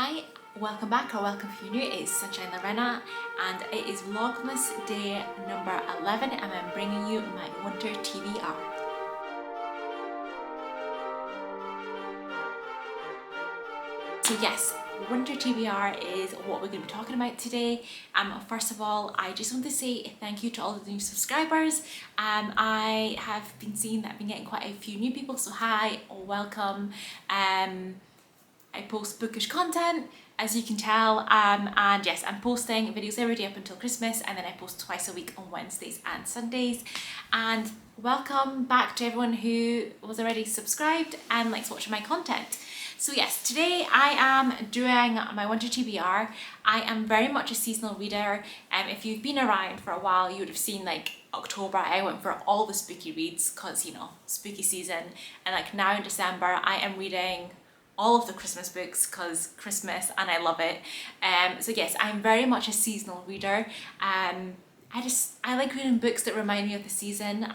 Hi, welcome back or welcome if you're new. It's Sunshine Lorena and it is Vlogmas day number 11 and I'm bringing you my winter TBR. So yes, winter TBR is what we're going to be talking about today. First of all, I just want to say thank you to all of the new subscribers. I have been seeing that I've been getting quite a few new people, so hi or welcome. I post bookish content, as you can tell, and yes, I'm posting videos every day up until Christmas, and then I post twice a week on Wednesdays and Sundays. And welcome back to everyone who was already subscribed and likes watching my content. So yes, today I am doing my winter TBR. I am very much a seasonal reader. If you've been around for a while, you would have seen like October, I went for all the spooky reads because, you know, spooky season. And like now in December, I am reading all of the Christmas books because Christmas and I love it. So yes, I'm very much a seasonal reader. I like reading books that remind me of the season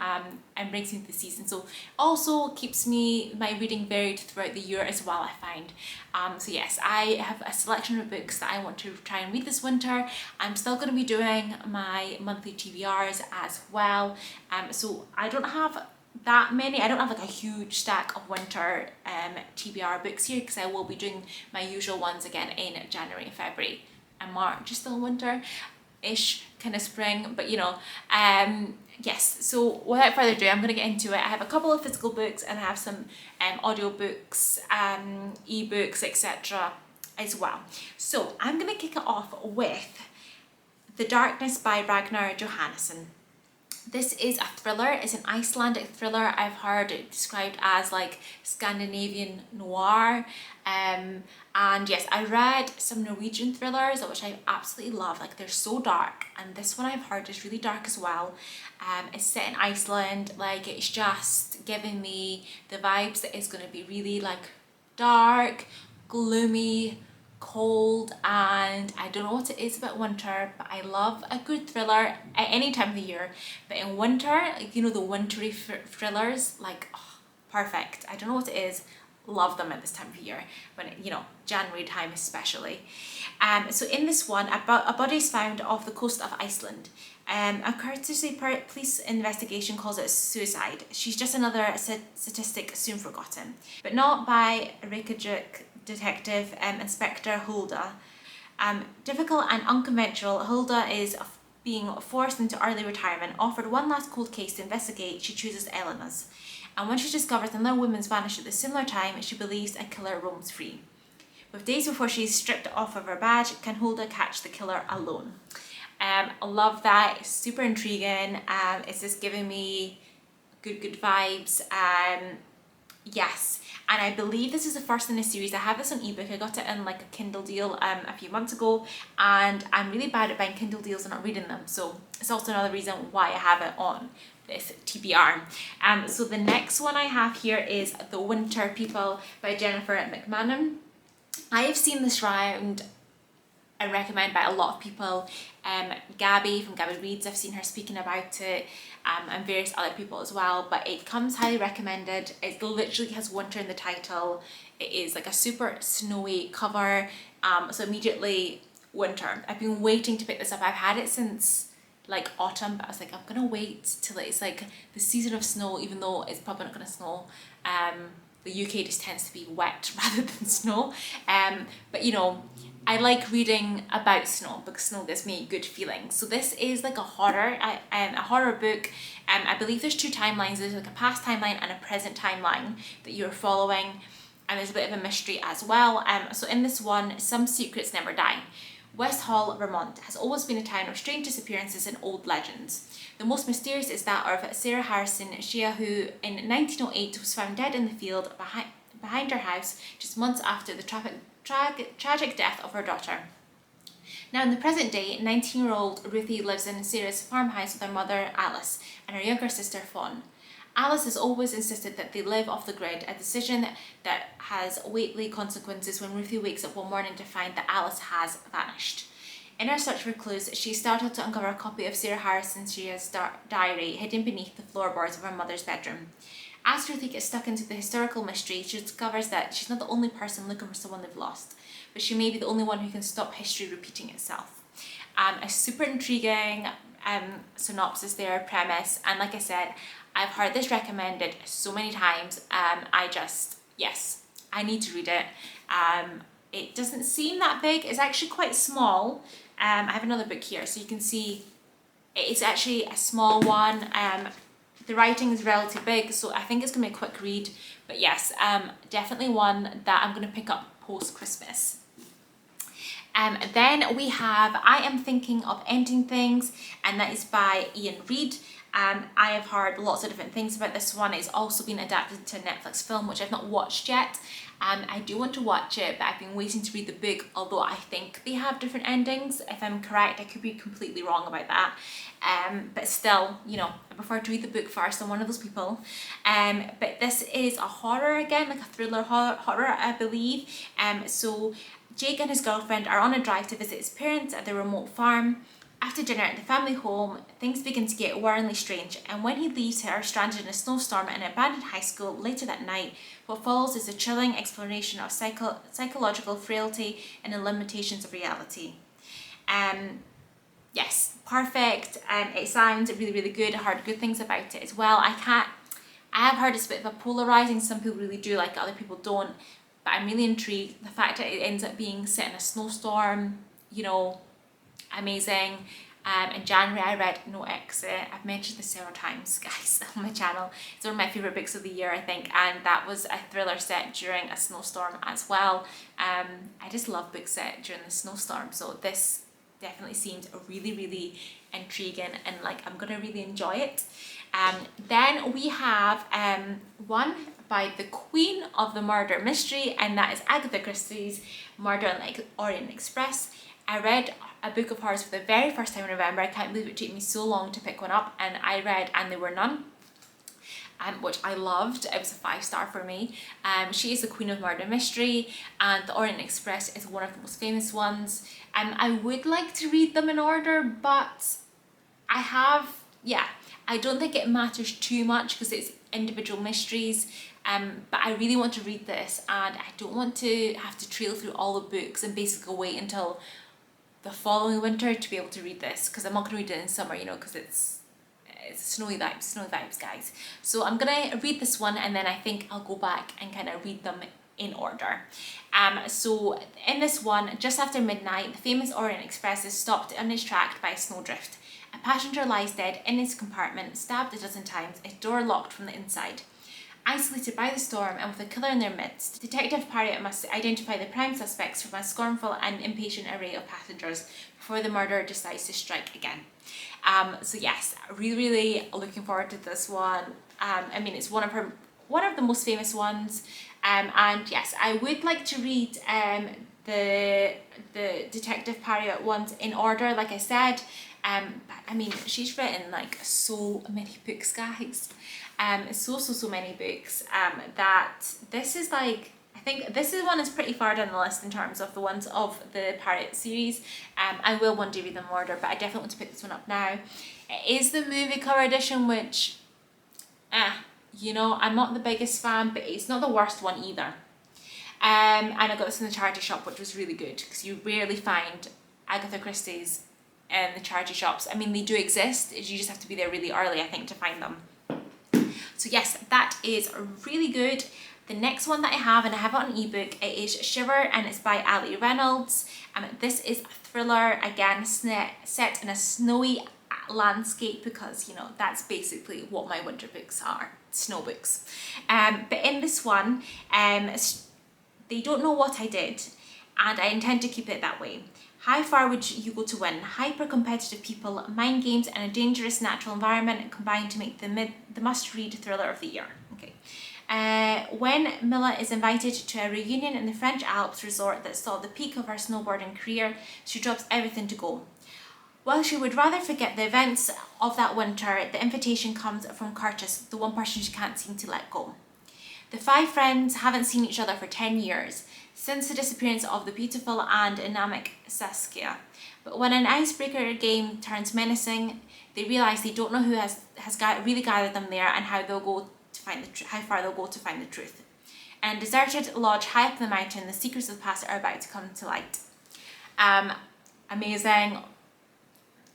and brings me to the season. So also keeps my reading varied throughout the year as well, I find. So yes, I have a selection of books that I want to try and read this winter. I'm still going to be doing my monthly TBRs as well. So I don't have that many. I don't have like a huge stack of winter TBR books here because I will be doing my usual ones again in January, February and March. Just still winter-ish, kind of spring, but you know, yes. So without further ado, I'm going to get into it. I have a couple of physical books and I have some audio books, ebooks, etc. as well. So I'm going to kick it off with The Darkness by Ragnar Johannesson. This is a thriller. It's an Icelandic thriller. I've heard it described as like Scandinavian noir. And yes, I read some Norwegian thrillers which I absolutely love. Like they're so dark, and this one I've heard is really dark as well. It's set in Iceland. Like it's just giving me the vibes that it's going to be really like dark, gloomy, cold, and I don't know what it is about winter, but I love a good thriller at any time of the year. But in winter, like, you know, the wintry thrillers, like, oh, perfect. I don't know what it is. Love them at this time of year, when you know, January time especially. So in this one, a body is found off the coast of Iceland. A courtesy police investigation calls it suicide. She's just another statistic soon forgotten, but not by Reykjavik detective Inspector Hulda. Difficult and unconventional, Hulda is being forced into early retirement. Offered one last cold case to investigate, she chooses Elena's. And when she discovers another woman's vanished at a similar time, she believes a killer roams free. With days before she is stripped off of her badge, can Hulda catch the killer alone? I love that. It's super intriguing. It's just giving me good vibes. Yes, and I believe this is the first in a series. I have this on ebook. I got it in like a Kindle deal a few months ago, and I'm really bad at buying Kindle deals and not reading them. So it's also another reason why I have it on this TBR. So the next one I have here is The Winter People by Jennifer McMahon. I have seen this round and recommended by a lot of people. Gabby from Gabby Reads, I've seen her speaking about it, and various other people as well, but it comes highly recommended. It literally has winter in the title. It is like a super snowy cover, so immediately winter. I've been waiting to pick this up. I've had it since like autumn, but I was like, I'm gonna wait till it's like the season of snow, even though it's probably not gonna snow. The UK just tends to be wet rather than snow, but you know, I like reading about snow because snow gives me good feelings. So this is like a horror book. I believe there's two timelines. There's like a past timeline and a present timeline that you're following, and there's a bit of a mystery as well. So in this one, some secrets never die. West Hall, Vermont has always been a town of strange disappearances and old legends. The most mysterious is that of Sarah Harrison Shea, who in 1908 was found dead in the field behind her house just months after the tragic death of her daughter. Now in the present day, 19-year-old Ruthie lives in Sarah's farmhouse with her mother Alice and her younger sister Fawn. Alice has always insisted that they live off the grid, a decision that has weighty consequences when Ruthie wakes up one morning to find that Alice has vanished. In her search for clues, she started to uncover a copy of Sarah Harrison Shea's diary hidden beneath the floorboards of her mother's bedroom. As Ruthie gets stuck into the historical mystery, she discovers that she's not the only person looking for someone they've lost. but she may be the only one who can stop history repeating itself. A super intriguing synopsis there, premise, and like I said, I've heard this recommended so many times. Yes, I need to read it. It doesn't seem that big. It's actually quite small. I have another book here, so you can see it's actually a small one. The writing is relatively big, so I think it's going to be a quick read. But yes, definitely one that I'm going to pick up post-Christmas. Then we have I Am Thinking of Ending Things, and that is by Ian Reid. I have heard lots of different things about this one. It's also been adapted to a Netflix film, which I've not watched yet. I do want to watch it, but I've been waiting to read the book, although I think they have different endings. If I'm correct, I could be completely wrong about that. But still, you know, I prefer to read the book first. I'm one of those people. But this is a horror again, like a thriller horror, I believe. So Jake and his girlfriend are on a drive to visit his parents at their remote farm. After dinner at the family home, things begin to get worryingly strange, and when he leaves her stranded in a snowstorm at an abandoned high school later that night, what follows is a chilling exploration of psychological frailty and the limitations of reality. Yes, perfect. It sounds really, really good. I heard good things about it as well. I have heard it's a bit of a polarizing. Some people really do like it, other people don't. But I'm really intrigued. The fact that it ends up being set in a snowstorm, you know, amazing. In January I read No Exit. I've mentioned this several times, guys, on my channel. It's one of my favourite books of the year, I think, and that was a thriller set during a snowstorm as well. I just love books set during the snowstorm, so this definitely seemed really, really intriguing, and like I'm gonna really enjoy it. Then we have one by the Queen of the Murder Mystery, and that is Agatha Christie's Murder on the Orient Express. I read a book of hers for the very first time in November. I can't believe it took me so long to pick one up, and I read And There Were None, which I loved. It was a 5-star for me. She is the Queen of Murder Mystery, and the Orient Express is one of the most famous ones. I would like to read them in order, but I don't think it matters too much because it's individual mysteries. But I really want to read this, and I don't want to have to trail through all the books and basically wait until the following winter to be able to read this, because I'm not going to read it in summer, you know, because it's snowy vibes, guys. So I'm gonna read this one, and then I think I'll go back and kind of read them in order. So in this one, just after midnight, the famous Orient Express is stopped on its track by a snowdrift. A passenger lies dead in his compartment, stabbed a dozen times, his door locked from the inside. Isolated by the storm and with a killer in their midst, Detective Parrott must identify the prime suspects from a scornful and impatient array of passengers before the murderer decides to strike again. So yes, really looking forward to this one. I mean, it's one of the most famous ones. And yes, I would like to read the Detective Parrott ones in order, like I said. But I mean, she's written like so many books, guys. So many books that this is like, I think this is one that's pretty far down the list in terms of the ones of the Parrott series. I will one day read them in order, but I definitely want to pick this one up now. It is the movie cover edition, which, you know, I'm not the biggest fan, but it's not the worst one either. And I got this in the charity shop, which was really good, because you rarely find Agatha Christie's in the charity shops. I mean, they do exist, you just have to be there really early, I think, to find them. So yes, that is really good. The next one that I have, and I have it on ebook, it is Shiver, and it's by Ali Reynolds. This is a thriller, again, set in a snowy landscape, because, you know, that's basically what my winter books are, snow books. But in this one, they don't know what I did, and I intend to keep it that way. How far would you go to win? Hyper-competitive people, mind games, and a dangerous natural environment combine to make the must-read thriller of the year. Okay. When Milla is invited to a reunion in the French Alps resort that saw the peak of her snowboarding career, she drops everything to go. While she would rather forget the events of that winter, the invitation comes from Curtis, the one person she can't seem to let go. The 5 friends haven't seen each other for 10 years, since the disappearance of the beautiful and anemic Saskia. But when an icebreaker game turns menacing, they realise they don't know who has really gathered them there, and how far they'll go to find the truth. In a deserted lodge high up in the mountain, the secrets of the past are about to come to light. Amazing.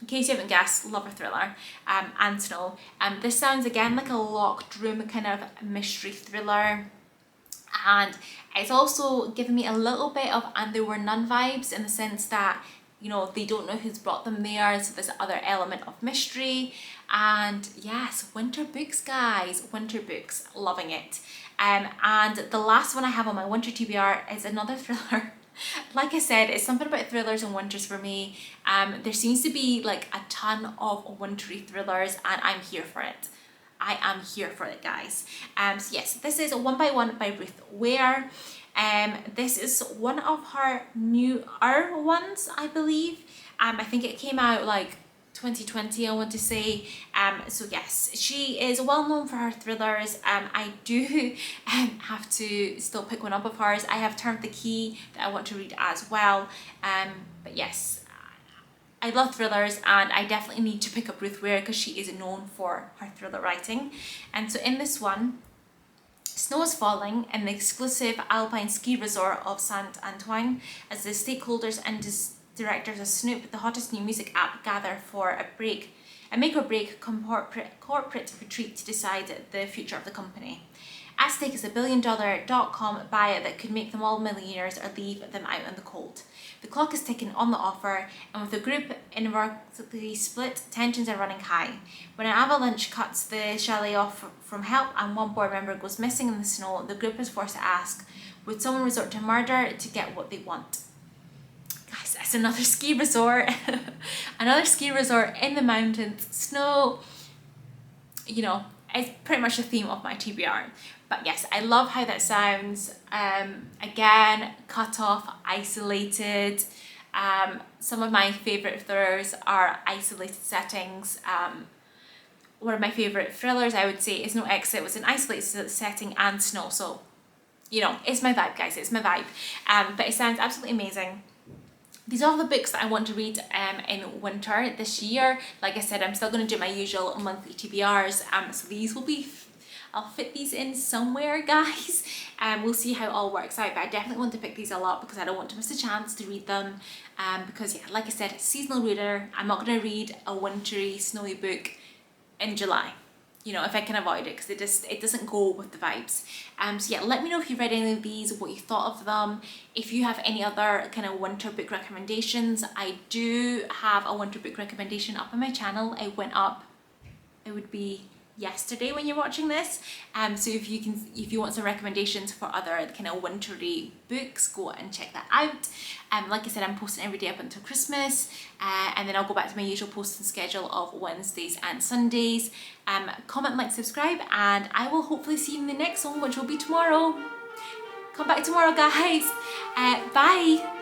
In case you haven't guessed, love a thriller, and snow. This sounds again like a locked room kind of mystery thriller, and it's also given me a little bit of And There Were None vibes, in the sense that, you know, they don't know who's brought them there, so there's another element of mystery. And yes, winter books, guys, winter books, loving it. And the last one I have on my winter TBR is another thriller. Like I said, it's something about thrillers and winters for me. There seems to be like a ton of wintry thrillers, and I'm here for it. I am here for it, guys. So yes, this is One by One by Ruth Ware. This is one of her newer ones, I believe. I think it came out like 2020, I want to say. So yes, she is well known for her thrillers. I do have to still pick one up of hers. I have Turned the Key that I want to read as well. But yes, I love thrillers, and I definitely need to pick up Ruth Ware because she is known for her thriller writing. And so in this one, snow is falling in the exclusive alpine ski resort of Saint Antoine as the stakeholders and directors of Snoop, the hottest new music app, gather for a make or break corporate retreat to decide the future of the company. At stake is a $1 billion .com buyout that could make them all millionaires or leave them out in the cold. The clock is ticking on the offer, and with the group inversely split, tensions are running high. When an avalanche cuts the chalet off from help and one board member goes missing in the snow, the group is forced to ask, would someone resort to murder to get what they want? Guys, that's another ski resort. Another ski resort in the mountains, snow. You know, it's pretty much the theme of my TBR. But yes, I love how that sounds. Again, cut off, isolated. Some of my favourite thrillers are isolated settings. One of my favourite thrillers, I would say, is No Exit. It was an isolated setting and snow. So, you know, it's my vibe, guys. It's my vibe. But it sounds absolutely amazing. These are all the books that I want to read in winter this year. Like I said, I'm still going to do my usual monthly TBRs. So these will be, I'll fit these in somewhere, guys. We'll see how it all works out. But I definitely want to pick these all up because I don't want to miss a chance to read them. Because yeah, like I said, seasonal reader. I'm not going to read a wintry, snowy book in July. You know, if I can avoid it, because it doesn't go with the vibes. So yeah, let me know if you've read any of these, what you thought of them. If you have any other kind of winter book recommendations, I do have a winter book recommendation up on my channel. It went up, it would be yesterday when you're watching this. So if you want some recommendations for other kind of wintry books, go and check that out. Like I said, I'm posting every day up until Christmas, and then I'll go back to my usual posting schedule of Wednesdays and Sundays. Comment, like, subscribe, and I will hopefully see you in the next one, which will be tomorrow. Come back tomorrow, guys. Bye.